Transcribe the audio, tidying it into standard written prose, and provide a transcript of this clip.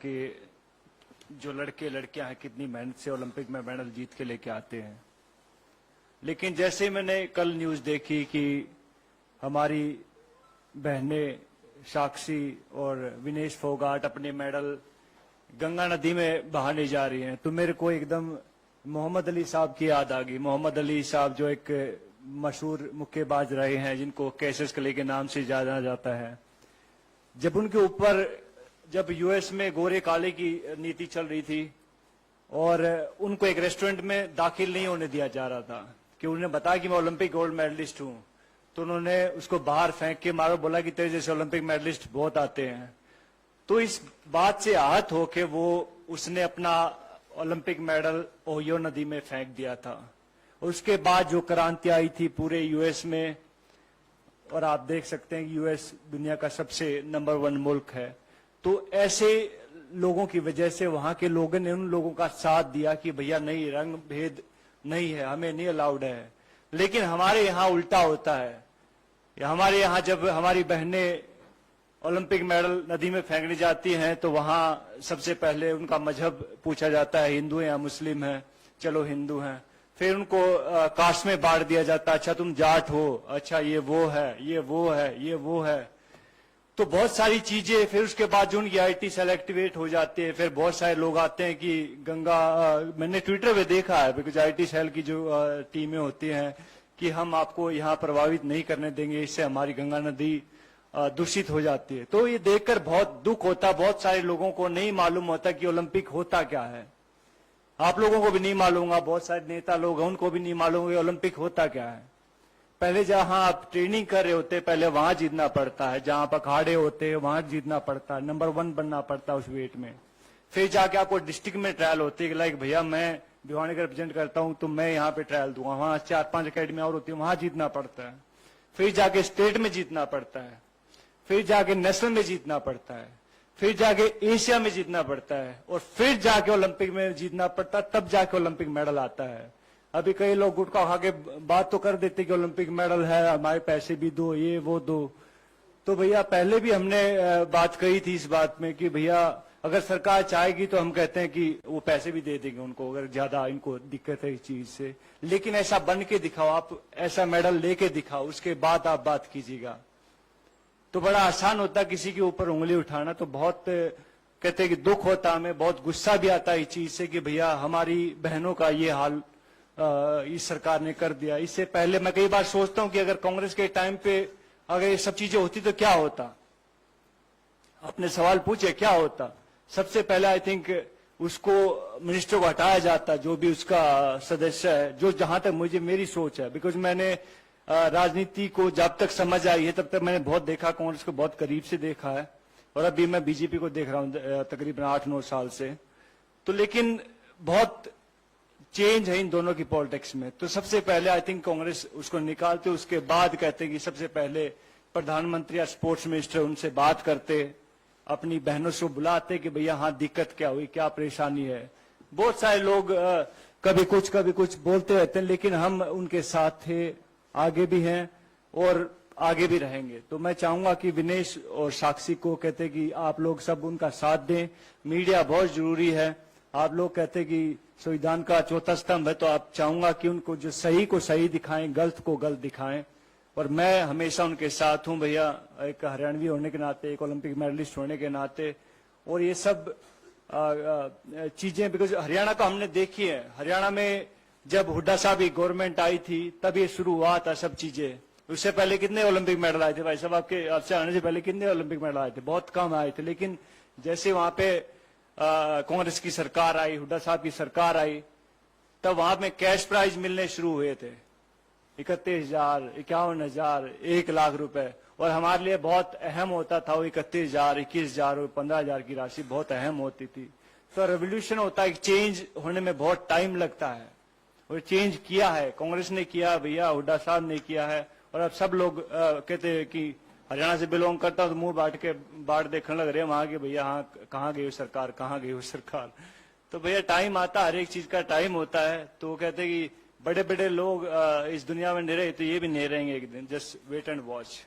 कि जो लड़के लड़कियां हैं कितनी मेहनत से ओलंपिक में मेडल जीत के लेके आते हैं, लेकिन जैसे मैंने कल न्यूज देखी कि हमारी बहनें साक्षी और विनेश फोगाट अपने मेडल गंगा नदी में बहाने जा रही हैं, तो मेरे को एकदम मोहम्मद अली साहब की याद आ गई। मोहम्मद अली साहब जो एक मशहूर मुक्केबाज रहे हैं, जिनको कैसिस क्ले के नाम से जाना जाता है। जब उनके ऊपर जब यूएस में गोरे काले की नीति चल रही थी और उनको एक रेस्टोरेंट में दाखिल नहीं होने दिया जा रहा था कि उन्हें बताया कि मैं ओलंपिक गोल्ड मेडलिस्ट हूं, तो उन्होंने उसको बाहर फेंक के मारो, बोला कि तेरे जैसे ओलंपिक मेडलिस्ट बहुत आते हैं। तो इस बात से आहत होके वो उसने अपना ओलंपिक मेडल ओहियो नदी में फेंक दिया था। उसके बाद जो क्रांति आई थी पूरे यूएस में, और आप देख सकते हैं कि यूएस दुनिया का सबसे नंबर 1 मुल्क है, तो ऐसे लोगों की वजह से वहां के लोगों ने उन लोगों का साथ दिया कि भैया नहीं, रंग भेद नहीं है, हमें नहीं अलाउड है। लेकिन हमारे यहाँ उल्टा होता है। हमारे यहाँ जब हमारी बहनें ओलंपिक मेडल नदी में फेंकने जाती हैं तो वहां सबसे पहले उनका मजहब पूछा जाता है, हिंदू है या मुस्लिम है, चलो हिंदू हैं। फिर उनको कास्ट में बांट दिया जाता है, अच्छा तुम जाट हो, अच्छा ये वो है, ये वो है, ये वो है। तो बहुत सारी चीजें, फिर उसके बाद जो उनकी आईटी सेल एक्टिवेट हो जाती है, फिर बहुत सारे लोग आते हैं कि गंगा, मैंने ट्विटर पे देखा है, बिकॉज आईटी सेल की जो टीमें होती हैं कि हम आपको यहाँ प्रभावित नहीं करने देंगे, इससे हमारी गंगा नदी दूषित हो जाती है। तो ये देखकर बहुत दुख होता। बहुत सारे लोगों को नहीं मालूम होता कि ओलंपिक होता क्या है। आप लोगों को भी नहीं मालूम होगा, बहुत सारे नेता लोग हैं उनको भी नहीं मालूम कि ओलंपिक होता क्या है। पहले जहां आप ट्रेनिंग कर रहे होते, पहले वहां जीतना पड़ता है, जहां आप अखाड़े होते हैं वहां जीतना पड़ता है, नंबर 1 बनना पड़ता है उस वेट में। फिर जाके आपको डिस्ट्रिक्ट में ट्रायल होती है, लाइक भैया मैं भिवानी का रिप्रेजेंट करता हूं तो मैं यहाँ पे ट्रायल दूंगा, वहां 4-5 अकेडमी और होती है, वहां जीतना पड़ता है। फिर जाके स्टेट में जीतना पड़ता है, फिर जाके नेशनल में जीतना पड़ता है, फिर जाके एशिया में जीतना पड़ता है, और फिर जाके ओलंपिक में जीतना पड़ता है, तब जाके ओलंपिक मेडल आता है। अभी कई लोग गुटखा खा के बात तो कर देते कि ओलंपिक मेडल है, हमारे पैसे भी दो, ये वो दो। तो भैया पहले भी हमने बात कही थी इस बात में कि भैया अगर सरकार चाहेगी तो हम कहते हैं कि वो पैसे भी दे देंगे उनको, अगर ज्यादा इनको दिक्कत है इस चीज से। लेकिन ऐसा बन के दिखाओ, आप ऐसा मेडल लेके दिखाओ, उसके बाद आप बात कीजिएगा। तो बड़ा आसान होता किसी के ऊपर उंगली उठाना। तो बहुत कहते हैं कि दुख होता, हमें बहुत गुस्सा भी आता है इस चीज से कि भैया हमारी बहनों का ये हाल इस सरकार ने कर दिया। इससे पहले मैं कई बार सोचता हूं कि अगर कांग्रेस के टाइम पे अगर ये सब चीजें होती तो क्या होता। अपने सवाल पूछे क्या होता। सबसे पहले आई थिंक उसको मिनिस्टर को हटाया जाता, जो भी उसका सदस्य है, जो जहां तक मुझे मेरी सोच है, बिकॉज मैंने राजनीति को जब तक समझ आई है तब तक मैंने बहुत देखा, कांग्रेस को बहुत करीब से देखा है, और अभी मैं बीजेपी को देख रहा हूं तकरीबन 8-9 साल से। तो लेकिन बहुत चेंज है इन दोनों की पॉलिटिक्स में। तो सबसे पहले आई थिंक कांग्रेस उसको निकालते, उसके बाद कहते कि सबसे पहले प्रधानमंत्री या स्पोर्ट्स मिनिस्टर उनसे बात करते, अपनी बहनों से बुलाते कि भैया हाँ दिक्कत क्या हुई, क्या परेशानी है। बहुत सारे लोग कभी कुछ बोलते रहते हैं, लेकिन हम उनके साथ थे, आगे भी हैं और आगे भी रहेंगे। तो मैं चाहूंगा कि विनेश और साक्षी को कहते कि आप लोग सब उनका साथ दें। मीडिया बहुत जरूरी है। आप लोग कहते कि संविधान का चौथा स्तंभ है, तो आप चाहूंगा कि उनको जो सही को सही दिखाएं, गलत को गलत दिखाएं, और मैं हमेशा उनके साथ हूं भैया, एक हरियाणवी होने के नाते, एक ओलंपिक मेडलिस्ट होने के नाते। और ये सब चीजें बिकॉज हरियाणा का हमने देखी है। हरियाणा में जब हुड्डा साहब की गवर्नमेंट आई थी तब ये शुरू हुआ था सब चीजें। उससे पहले कितने ओलंपिक मेडल आए थे भाई साहब, आपसे आने से पहले कितने ओलंपिक मेडल आए थे? बहुत कम आए थे। लेकिन जैसे वहां पे कांग्रेस की सरकार आई, हुड्डा साहब की सरकार आई, तब वहां में कैश प्राइज मिलने शुरू हुए थे, 31,000, 51,000, 1 लाख रुपए। और हमारे लिए बहुत अहम होता था वो 31,000, 21,000 और 15,000 की राशि बहुत अहम होती थी। तो रेवोल्यूशन होता है, चेंज होने में बहुत टाइम लगता है, और चेंज किया है, कांग्रेस ने किया, भैया हुड्डा साहब ने किया है। और अब सब लोग कहते हैं कि हरियाणा से बिलोंग करता हूं तो मुंह बांट देखने लग रहे हैं वहां के, भैया हाँ कहाँ गई सरकार, कहाँ गई वो सरकार। तो भैया टाइम आता, हर एक चीज का टाइम होता है। तो वो कहते हैं कि बड़े बड़े लोग इस दुनिया में नहीं रहे तो ये भी नहीं रहेंगे एक दिन, जस्ट वेट एंड वॉच।